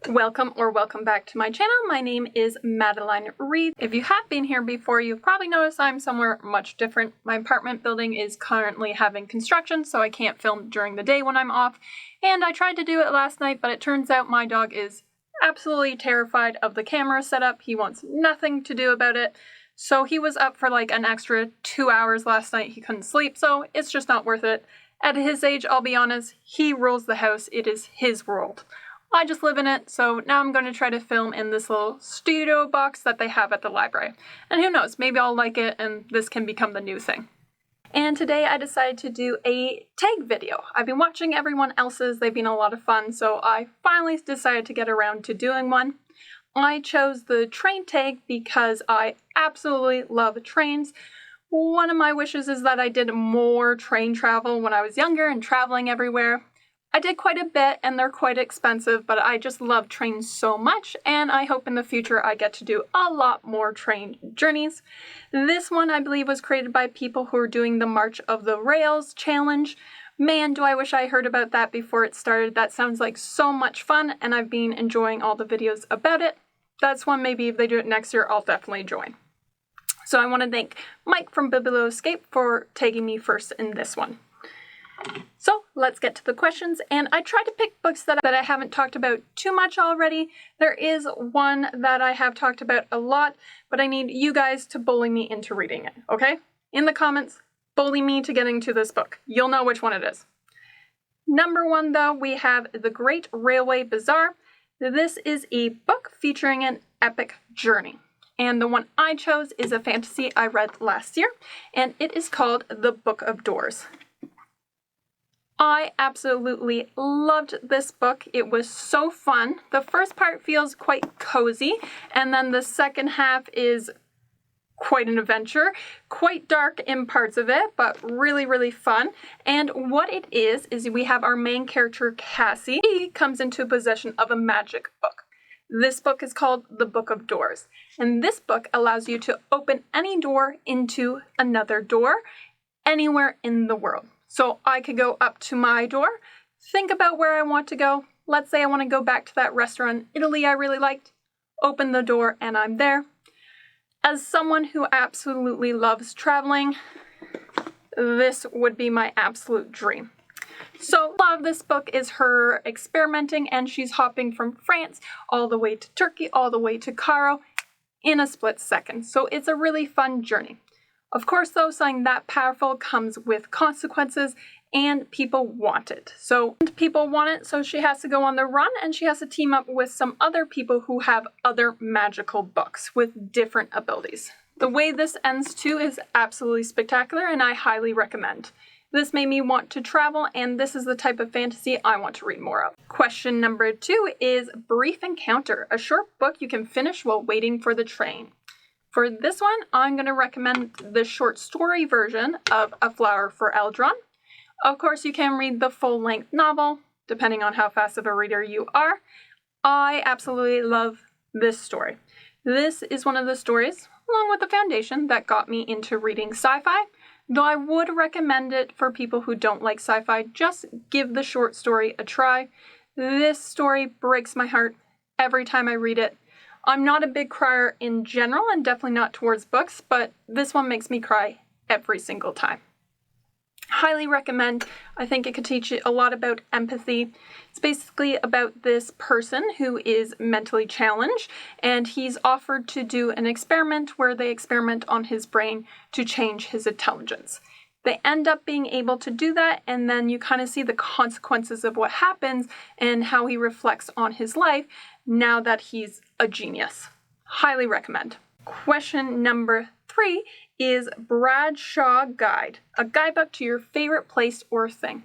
Welcome back to my channel. My name is Madeline Reed. If you have been here before, you've probably noticed I'm somewhere much different. My apartment building is currently having construction, so I can't film during the day when I'm off. And I tried to do it last night, but it turns out my dog is absolutely terrified of the camera setup. He wants nothing to do about it. So he was up for like an extra 2 hours last night. He couldn't sleep, so it's just not worth it. At his age, I'll be honest, he rules the house. It is his world. I just live in it, so now I'm going to try to film in this little studio box that they have at the library. And who knows, maybe I'll like it and this can become the new thing. And today I decided to do a tag video. I've been watching everyone else's, they've been a lot of fun, so I finally decided to get around to doing one. I chose the train tag because I absolutely love trains. One of my wishes is that I did more train travel when I was younger and traveling everywhere. I did quite a bit and they're quite expensive, but I just love trains so much and I hope in the future I get to do a lot more train journeys. This one I believe was created by people who are doing the March of the Rails challenge. Man, do I wish I heard about that before it started. That sounds like so much fun and I've been enjoying all the videos about it. That's one maybe if they do it next year, I'll definitely join. So I want to thank Mike from Biblioscape for tagging me first in this one. So let's get to the questions, and I tried to pick books that I haven't talked about too much already. There is one that I have talked about a lot, but I need you guys to bully me into reading it, okay? In the comments, bully me to getting to this book. You'll know which one it is. Number one, though, we have The Great Railway Bazaar. This is a book featuring an epic journey. And the one I chose is a fantasy I read last year, and it is called The Book of Doors. I absolutely loved this book. It was so fun. The first part feels quite cozy, and then the second half is quite an adventure, quite dark in parts of it, but really, really fun. And what it is we have our main character, Cassie. He comes into possession of a magic book. This book is called The Book of Doors, and this book allows you to open any door into another door anywhere in the world. So I could go up to my door, think about where I want to go. Let's say I want to go back to that restaurant in Italy I really liked. Open the door and I'm there. As someone who absolutely loves traveling, this would be my absolute dream. So a lot of this book is her experimenting, and she's hopping from France all the way to Turkey, all the way to Cairo in a split second. So it's a really fun journey. Of course, though, something that powerful comes with consequences, and people want it. So she has to go on the run, and she has to team up with some other people who have other magical books with different abilities. The way this ends, too, is absolutely spectacular, and I highly recommend. This made me want to travel, and this is the type of fantasy I want to read more of. Question number 2 is Brief Encounter, a short book you can finish while waiting for the train. For this one, I'm going to recommend the short story version of A Flower for Eldron. Of course, you can read the full-length novel, depending on how fast of a reader you are. I absolutely love this story. This is one of the stories, along with The Foundation, that got me into reading sci-fi. Though I would recommend it for people who don't like sci-fi, just give the short story a try. This story breaks my heart every time I read it. I'm not a big crier in general, and definitely not towards books, but this one makes me cry every single time. Highly recommend. I think it could teach you a lot about empathy. It's basically about this person who is mentally challenged, and he's offered to do an experiment where they experiment on his brain to change his intelligence. They end up being able to do that, and then you kind of see the consequences of what happens and how he reflects on his life now that he's a genius. Highly recommend. Question number 3 is Bradshaw Guide, a guidebook to your favorite place or thing.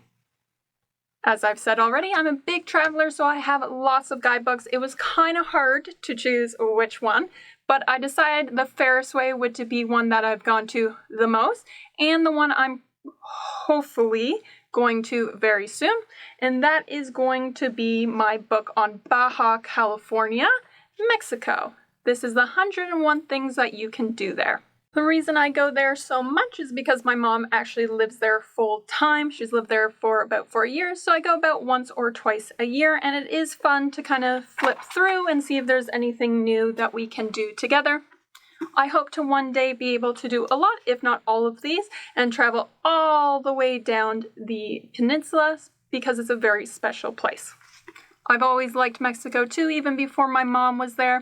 As I've said already, I'm a big traveler, so I have lots of guidebooks. It was kind of hard to choose which one, but I decided the Ferris Way would to be one that I've gone to the most, and the one I'm hopefully going to very soon, and that is going to be my book on Baja California, Mexico. This is the 101 things that you can do there. The reason I go there so much is because my mom actually lives there full time. She's lived there for about 4 years, so I go about once or twice a year, and it is fun to kind of flip through and see if there's anything new that we can do together. I hope to one day be able to do a lot, if not all of these, and travel all the way down the peninsula because it's a very special place. I've always liked Mexico too, even before my mom was there.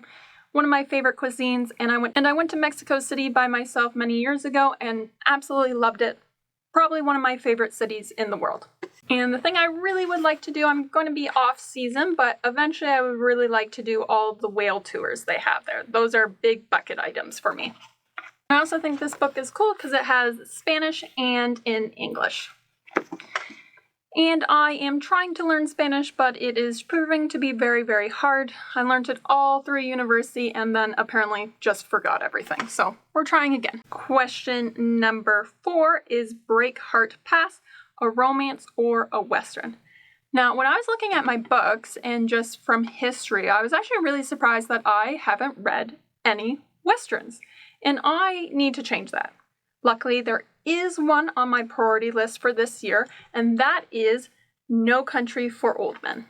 One of my favorite cuisines, and I went to Mexico City by myself many years ago and absolutely loved it. Probably one of my favorite cities in the world. And the thing I really would like to do, I'm going to be off season, but eventually I would really like to do all of the whale tours they have there. Those are big bucket items for me. I also think this book is cool because it has Spanish and in English. And I am trying to learn Spanish, but it is proving to be very, very hard. I learned it all through university and then apparently just forgot everything. So we're trying again. Question number 4 is Breakheart Pass, a romance or a Western? Now, when I was looking at my books and just from history, I was actually really surprised that I haven't read any Westerns. And I need to change that. Luckily, there is one on my priority list for this year, and that is No Country for Old Men.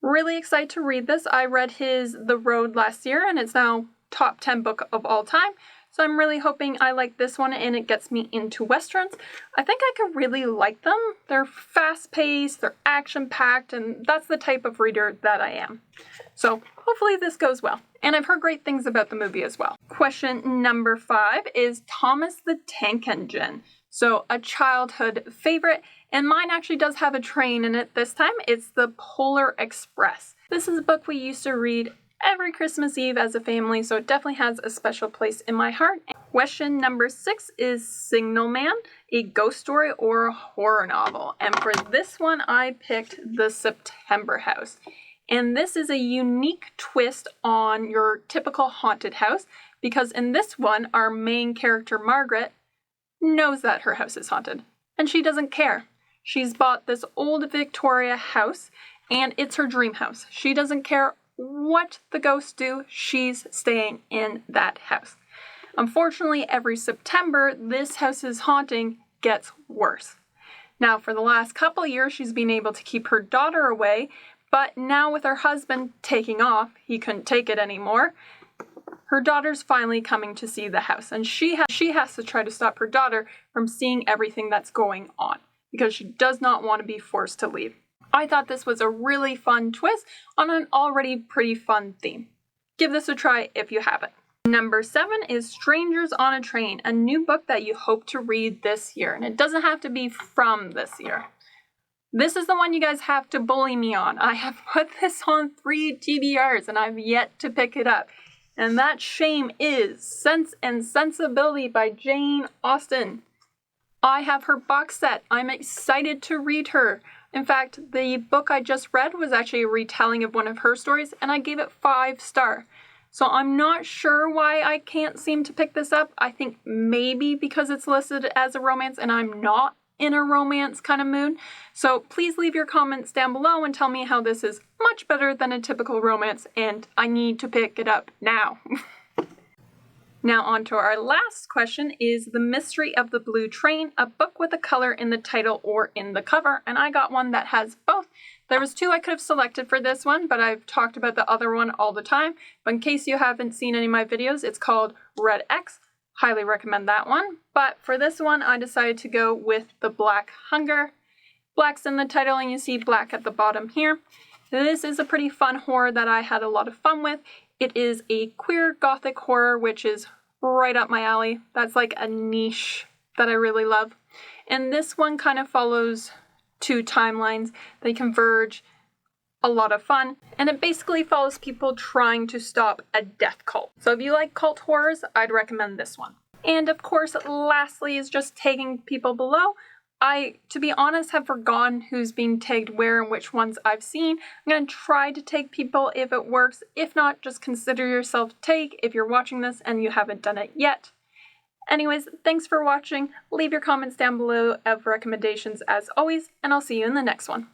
Really excited to read this. I read his The Road last year, and it's now top 10 book of all time. So I'm really hoping I like this one and it gets me into Westerns. I think I could really like them. They're fast-paced, they're action-packed, and that's the type of reader that I am. So hopefully this goes well. And I've heard great things about the movie as well. Question number 5 is Thomas the Tank Engine. So a childhood favorite, and mine actually does have a train in it this time. It's the Polar Express. This is a book we used to read every Christmas Eve as a family, so it definitely has a special place in my heart. Question number 6 is Signalman, a ghost story or a horror novel. And for this one, I picked The September House. And this is a unique twist on your typical haunted house, because in this one, our main character, Margaret, knows that her house is haunted, and she doesn't care. She's bought this old Victoria house, and it's her dream house. She doesn't care what the ghosts do, she's staying in that house. Unfortunately, every September, this house's haunting gets worse. Now, for the last couple years, she's been able to keep her daughter away, but now with her husband taking off, he couldn't take it anymore, her daughter's finally coming to see the house, and she has to try to stop her daughter from seeing everything that's going on, because she does not want to be forced to leave. I thought this was a really fun twist on an already pretty fun theme. Give this a try if you haven't. Number 7 is Strangers on a Train, a new book that you hope to read this year, and it doesn't have to be from this year. This is the one you guys have to bully me on. I have put this on 3 TBRs and I've yet to pick it up. And that shame is Sense and Sensibility by Jane Austen. I have her box set. I'm excited to read her. In fact, the book I just read was actually a retelling of one of her stories, and I gave it 5 stars. So I'm not sure why I can't seem to pick this up. I think maybe because it's listed as a romance and I'm not in a romance kind of mood. So please leave your comments down below and tell me how this is much better than a typical romance, and I need to pick it up now. Now on to our last question is The Mystery of the Blue Train, a book with a color in the title or in the cover, and I got one that has both. There was 2 I could have selected for this one, but I've talked about the other one all the time. But in case you haven't seen any of my videos, it's called Red X. Highly recommend that one. But for this one, I decided to go with The Black Hunger. Black's in the title, and you see black at the bottom here. This is a pretty fun horror that I had a lot of fun with. It is a queer gothic horror, which is right up my alley. That's like a niche that I really love. And this one kind of follows 2 timelines. They converge. A lot of fun, and it basically follows people trying to stop a death cult. So if you like cult horrors, I'd recommend this one. And of course, lastly is just tagging people below. I, to be honest, have forgotten who's being tagged where and which ones I've seen. I'm going to try to tag people if it works. If not, just consider yourself tagged if you're watching this and you haven't done it yet. Anyways, thanks for watching. Leave your comments down below of recommendations as always, and I'll see you in the next one.